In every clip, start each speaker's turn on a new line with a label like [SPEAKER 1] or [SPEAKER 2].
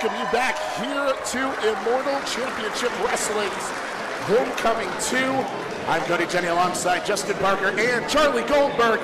[SPEAKER 1] welcome you back here to Immortal Championship Wrestling's Homecoming 2. I'm Cody Jenny alongside Justin Parker and Charlie Goldberg.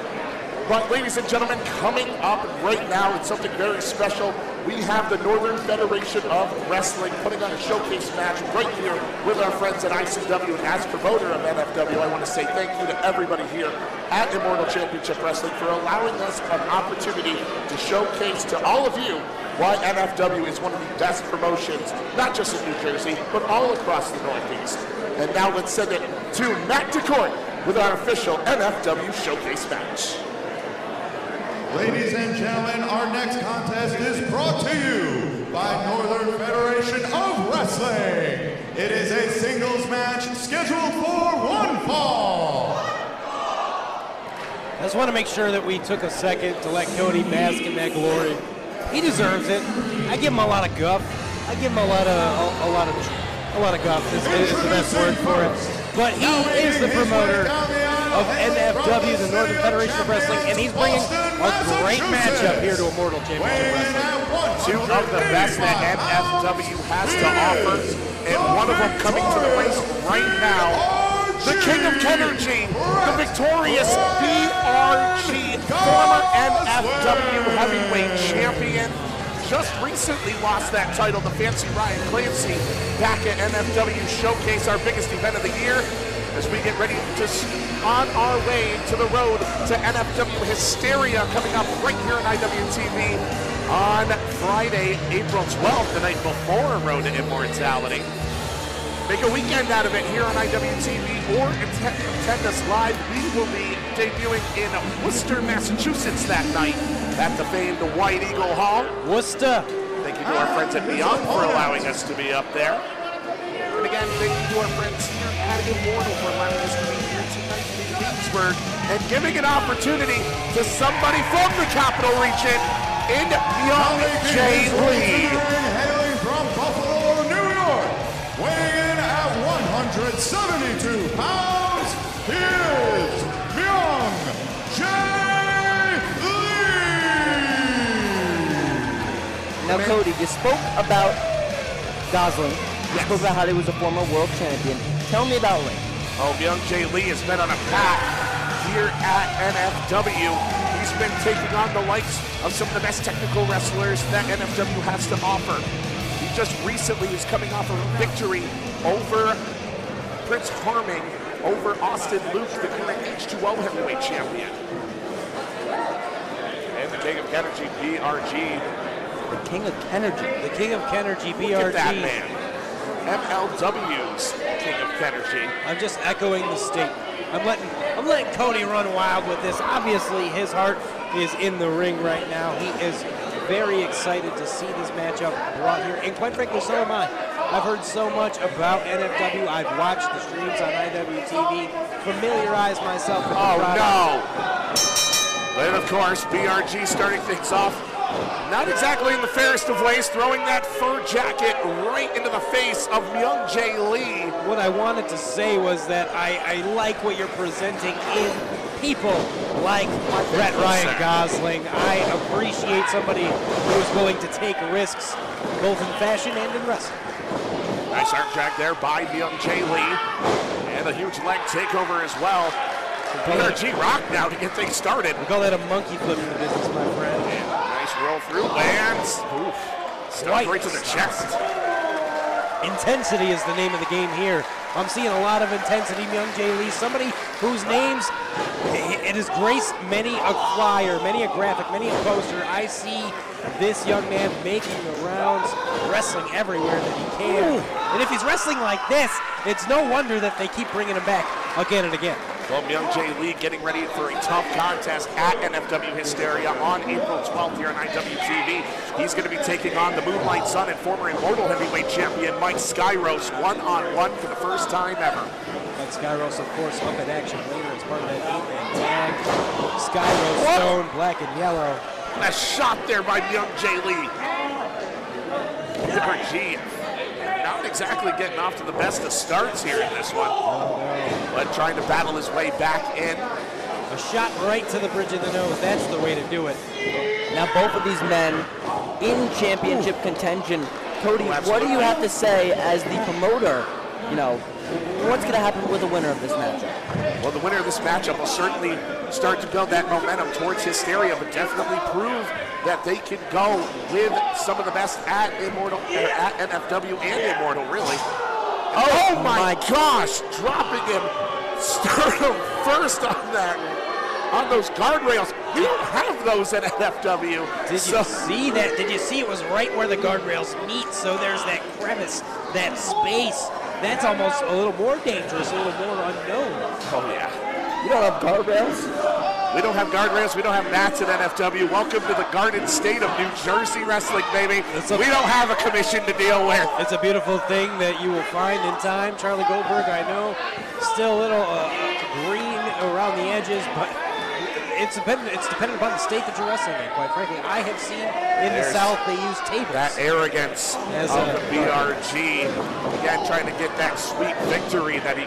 [SPEAKER 1] But ladies and gentlemen, coming up right now, it's something very special. We have the Northern Federation of Wrestling putting on a showcase match right here with our friends at IWTV. And as promoter of NFW, I want to say thank you to everybody here at Immortal Championship Wrestling for allowing us an opportunity to showcase to all of you why NFW is one of the best promotions, not just in New Jersey, but all across the Northeast. And now let's send it to Matt DeCourt with our official NFW showcase match.
[SPEAKER 2] Ladies and gentlemen, our next contest is brought to you by Northern Federation of Wrestling. It is a singles match scheduled for one fall.
[SPEAKER 3] I just want to make sure that we took a second to let Cody bask in that glory. He deserves it. I give him a lot of guff. I give him a lot of guff. This is the best word for it. But he is the promoter of NFW, the Northern Federation of Wrestling, and he's bringing a great matchup here to Immortal Championship Wrestling.
[SPEAKER 1] Two of the best that NFW has to offer, and one of them coming to the race right now, the King of Kenergy, the victorious BRG, former NFW heavyweight champion. Just recently lost that title to Fancy Ryan Clancy back at NFW Showcase, our biggest event of the year, as we get ready to on our way to the road to NFW Hysteria coming up right here on IWTV on Friday, April 12th, the night before Road to Immortality. Make a weekend out of it here on IWTV or attend us live. We will be debuting in Worcester, Massachusetts that night at the famed White Eagle Hall.
[SPEAKER 3] Worcester.
[SPEAKER 1] Thank you to our friends at Beyond for allowing us to be up there. And again, thank you to our friends here at Immortal for allowing us to be here tonight in Kingsburg and giving an opportunity to somebody from the Capital Region in Myung-Jae.
[SPEAKER 2] Hailing from Buffalo, New York, weighing in at 172 pounds, here's Myung-Jae.
[SPEAKER 4] Now, Cody, you spoke about Gosselin. You spoke about how he was a former world champion. Tell me about Lee.
[SPEAKER 1] Oh, Myung-Jae Lee has been on a path here at NFW. He's been taking on the likes of some of the best technical wrestlers that NFW has to offer. He just recently is coming off of a victory over Prince Harming, over Austin Luke, the current H2O heavyweight champion. And the King of Kenergy, BRG.
[SPEAKER 4] The King of Kenergy.
[SPEAKER 3] The King of Kenergy, BRG.
[SPEAKER 1] Look at that man. MLW's King of Kenergy.
[SPEAKER 3] I'm just echoing the statement. I'm letting Cody run wild with this. Obviously, his heart is in the ring right now. He is very excited to see this matchup brought here, and quite frankly, so am I. I've heard so much about NFW. I've watched the streams on IWTV, familiarized myself with the product.
[SPEAKER 1] Oh, no. And of course, BRG starting things off not exactly in the fairest of ways, throwing that fur jacket right into the face of Myung-Jae Lee.
[SPEAKER 3] What I wanted to say was that I like what you're presenting in people like Brett Ryan Gosling. I appreciate somebody who is willing to take risks, both in fashion and in wrestling.
[SPEAKER 1] Nice arm drag there by Myung-Jae Lee. And a huge leg takeover as well. BRG rock now to get things started.
[SPEAKER 3] We call that a monkey flip in the business, my friend.
[SPEAKER 1] And nice roll through, lands. Oof. Stuck right to the chest.
[SPEAKER 3] Intensity is the name of the game here. I'm seeing a lot of intensity. Myung-Jae Lee, somebody whose names, it has graced many a flyer, many a graphic, many a poster. I see this young man making the rounds, wrestling everywhere that he can. Ooh. And if he's wrestling like this, it's no wonder that they keep bringing him back again and again.
[SPEAKER 1] Well, Myung-Jae Lee getting ready for a tough contest at NFW Hysteria on April 12th here on IWTV. He's going to be taking on the Moonlight Sun and former Immortal Heavyweight Champion Mike Skyros one-on-one for the first time ever.
[SPEAKER 3] Mike Skyros, of course, up in action later as part of that 8-man tag. Skyros, stone, black and yellow.
[SPEAKER 1] And a shot there by Myung-Jae Lee. BRG not exactly getting off to the best of starts here in this one. But trying to battle his way back in.
[SPEAKER 3] A shot right to the bridge of the nose. That's the way to do it.
[SPEAKER 4] Now both of these men in championship contention. Cody, what do you have to say as the promoter? You know, what's going to happen with the winner of this matchup?
[SPEAKER 1] Well, the winner of this matchup will certainly start to build that momentum towards Hysteria, but definitely prove that they can go with some of the best at Immortal, at NFW and Immortal, really. Oh my gosh, dropping him, sternum first on that, on those guardrails. You don't have those at NFW.
[SPEAKER 3] Did you see that? Did you see it was right where the guardrails meet? So there's that crevice, that space. That's almost a little more dangerous, a little more unknown.
[SPEAKER 1] Oh yeah.
[SPEAKER 4] You don't have guardrails?
[SPEAKER 1] We don't have guardrails. We don't have mats at NFW. Welcome to the Garden State of New Jersey Wrestling, baby. We don't have a commission to deal with.
[SPEAKER 3] It's a beautiful thing that you will find in time. Charlie Goldberg, I know, still a little green around the edges, but it's dependent upon the state that you're wrestling in, quite frankly. I have seen in the South they use tables.
[SPEAKER 1] That arrogance of the BRG, again, trying to get that sweet victory that he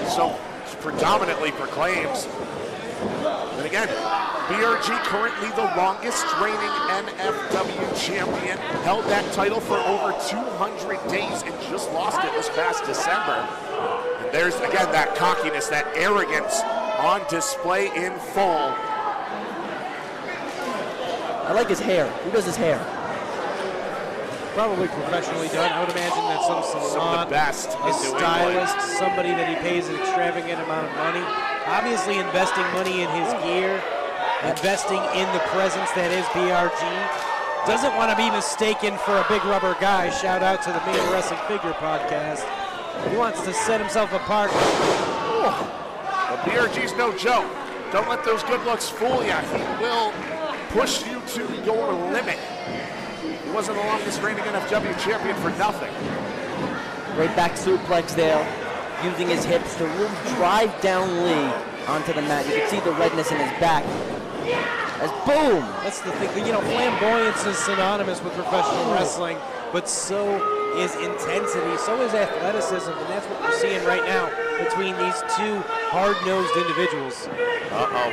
[SPEAKER 1] so predominantly proclaims. And again, BRG currently the longest reigning NFW champion, held that title for over 200 days and just lost it this past December. And there's, again, that cockiness, that arrogance on display in full.
[SPEAKER 4] I like his hair. Who does his hair?
[SPEAKER 3] Probably professionally done. I would imagine that some salon,
[SPEAKER 1] of the best
[SPEAKER 3] a stylist, somebody that he pays an extravagant amount of money. Obviously investing money in his gear, investing in the presence that is BRG. Doesn't want to be mistaken for a big rubber guy. Shout out to the Main Wrestling Figure Podcast. He wants to set himself apart.
[SPEAKER 1] But BRG's no joke. Don't let those good looks fool you. He will push you to your limit. He wasn't the longest reigning NFW champion for nothing.
[SPEAKER 4] Right back suplex there, using his hips to really drive down Lee onto the mat. You can see the redness in his back. As boom!
[SPEAKER 3] That's the thing. You know, flamboyance is synonymous with professional wrestling, but so is intensity, so is athleticism, and that's what we're seeing right now between these two hard-nosed individuals.
[SPEAKER 1] Uh-oh.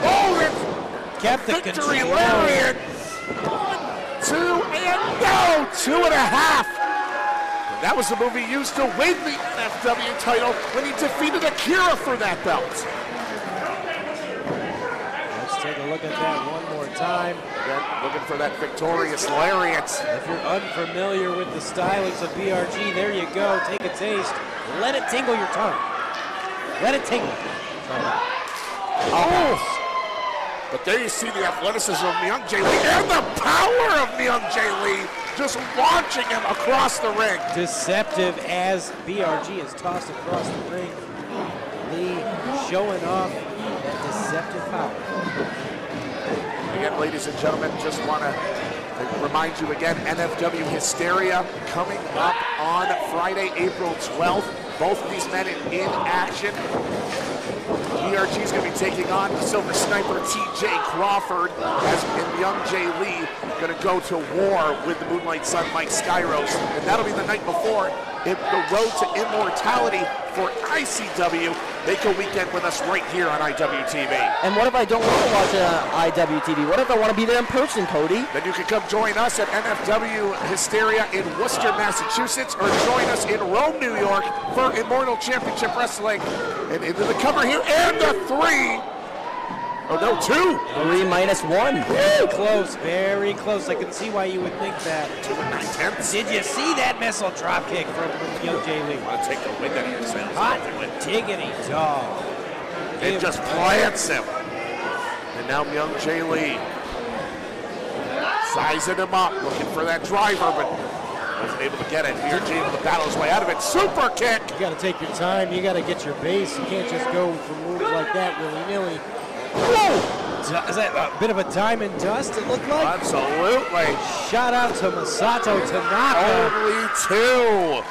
[SPEAKER 1] Oh, it's
[SPEAKER 3] kept the
[SPEAKER 1] victory
[SPEAKER 3] control.
[SPEAKER 1] Lariat. 1, 2, and no! 2.5. That was the move he used to win the NFW title when he defeated Akira for that belt.
[SPEAKER 3] Let's take a look at that one more time.
[SPEAKER 1] Again, looking for that victorious lariat.
[SPEAKER 3] If you're unfamiliar with the stylings of BRG, there you go. Take a taste. Let it tingle your tongue. Let it tingle.
[SPEAKER 1] Oh! But there you see the athleticism of Myung-Jae Lee and the power of Myung-Jae Lee just launching him across the ring.
[SPEAKER 3] Deceptive as BRG is tossed across the ring. Lee showing off that deceptive power.
[SPEAKER 1] Again, ladies and gentlemen, just want to remind you again, NFW Hysteria coming up on Friday, April 12th. Both of these men in action. BRG is going to be taking on the Silver Sniper TJ Crawford as Myung-Jae Lee going to go to war with the Moonlight Sun Mike Skyros. And that'll be the night before the road to immortality for ICW. Make a weekend with us right here on IWTV.
[SPEAKER 4] And what if I don't want to watch IWTV? What if I want to be there in person, Cody?
[SPEAKER 1] Then you can come join us at NFW Hysteria in Worcester, Massachusetts, or join us in Rome, New York for Immortal Championship Wrestling. And into the cover here, and a 3. Oh no, 2.
[SPEAKER 4] 3 minus 1.
[SPEAKER 3] Very close, very close. I can see why you would think that.
[SPEAKER 1] 2 9/10.
[SPEAKER 3] Did you see that missile drop kick from Myung-Jae Lee?
[SPEAKER 1] Want to take the wind out of yourself.
[SPEAKER 3] Hot diggity dog.
[SPEAKER 1] It just plants him. And now Myung-Jae Lee sizing him up, looking for that driver, but wasn't able to get it. BRG able to battle his way out of it. Super kick.
[SPEAKER 3] You got to take your time. You got to get your base. You can't just go for moves like that willy-nilly. Is that a bit of a diamond dust, it looked like?
[SPEAKER 1] Absolutely.
[SPEAKER 3] Shout out to Masato Tanaka.
[SPEAKER 1] Only 2.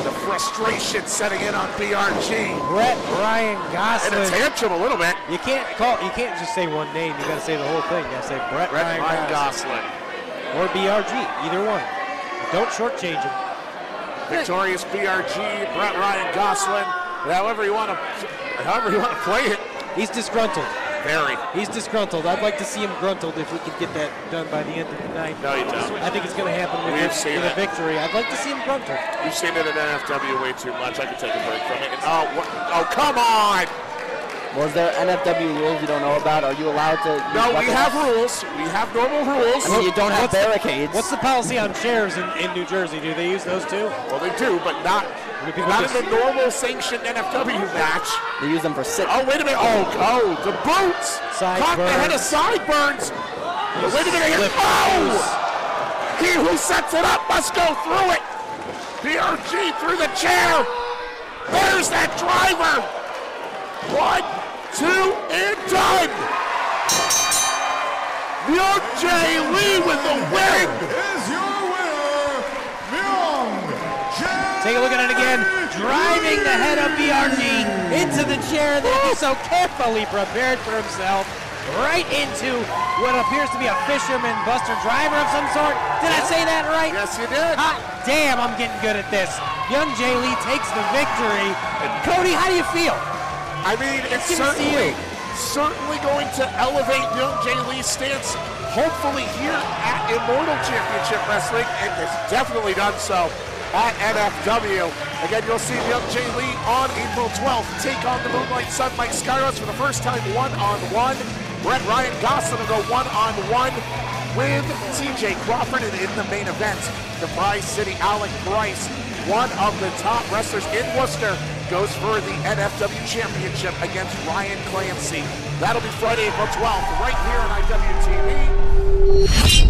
[SPEAKER 1] The frustration setting in on BRG.
[SPEAKER 3] Brett Ryan Gosselin.
[SPEAKER 1] And a tantrum a little bit.
[SPEAKER 3] You can't just say one name. You got to say the whole thing. You got to say Brett Ryan Gosselin. Or BRG, either one. Don't shortchange him.
[SPEAKER 1] Victorious BRG, Brett Ryan Gosselin. However you want to play it.
[SPEAKER 3] He's disgruntled.
[SPEAKER 1] Very.
[SPEAKER 3] He's disgruntled. I'd like to see him gruntled if we could get that done by the end of the night.
[SPEAKER 1] No, you don't.
[SPEAKER 3] I think it's going to happen with a victory. I'd like to see him gruntled.
[SPEAKER 1] You've seen it at NFW way too much. I could take a break from it. Oh, come on!
[SPEAKER 4] Was there NFW rules you don't know about? Are you allowed to?
[SPEAKER 1] No, we have rules. We have normal rules.
[SPEAKER 4] I mean, you don't have barricades.
[SPEAKER 3] What's the policy on chairs in New Jersey? Do they use those too?
[SPEAKER 1] Well, they do, but not in the normal sanctioned NFW match.
[SPEAKER 4] They use them for sitting.
[SPEAKER 1] Oh, wait a minute. Oh, the boots. Caught the head of sideburns. Wait a minute. Oh! He who sets it up must go through it. PRG through the chair. There's that driver. 1, 2, and done. Myung-Jae Lee with the win.
[SPEAKER 2] Is your winner, Myung-Jae.
[SPEAKER 3] Take a look at it again. Driving the head of BRG into the chair that he so carefully prepared for himself. Right into what appears to be a fisherman buster driver of some sort. Did I say that right?
[SPEAKER 1] Yes, you did.
[SPEAKER 3] Hot damn, I'm getting good at this. Myung-Jae Lee takes the victory. Cody, how do you feel?
[SPEAKER 1] I mean, it's certainly going to elevate Myung-Jae Lee's stance, hopefully here at Immortal Championship Wrestling, and it's definitely done so at NFW. Again, you'll see Myung-Jae Lee on April 12th take on the Moonlight Sun Mike Skyros for the first time one-on-one. Brett Ryan Gosselin will go one-on-one with TJ Crawford, and in the main event, the Prize City Alec Bryce, one of the top wrestlers in Worcester, goes for the NFW Championship against Ryan Clancy. That'll be Friday, April 12th, right here on IWTV.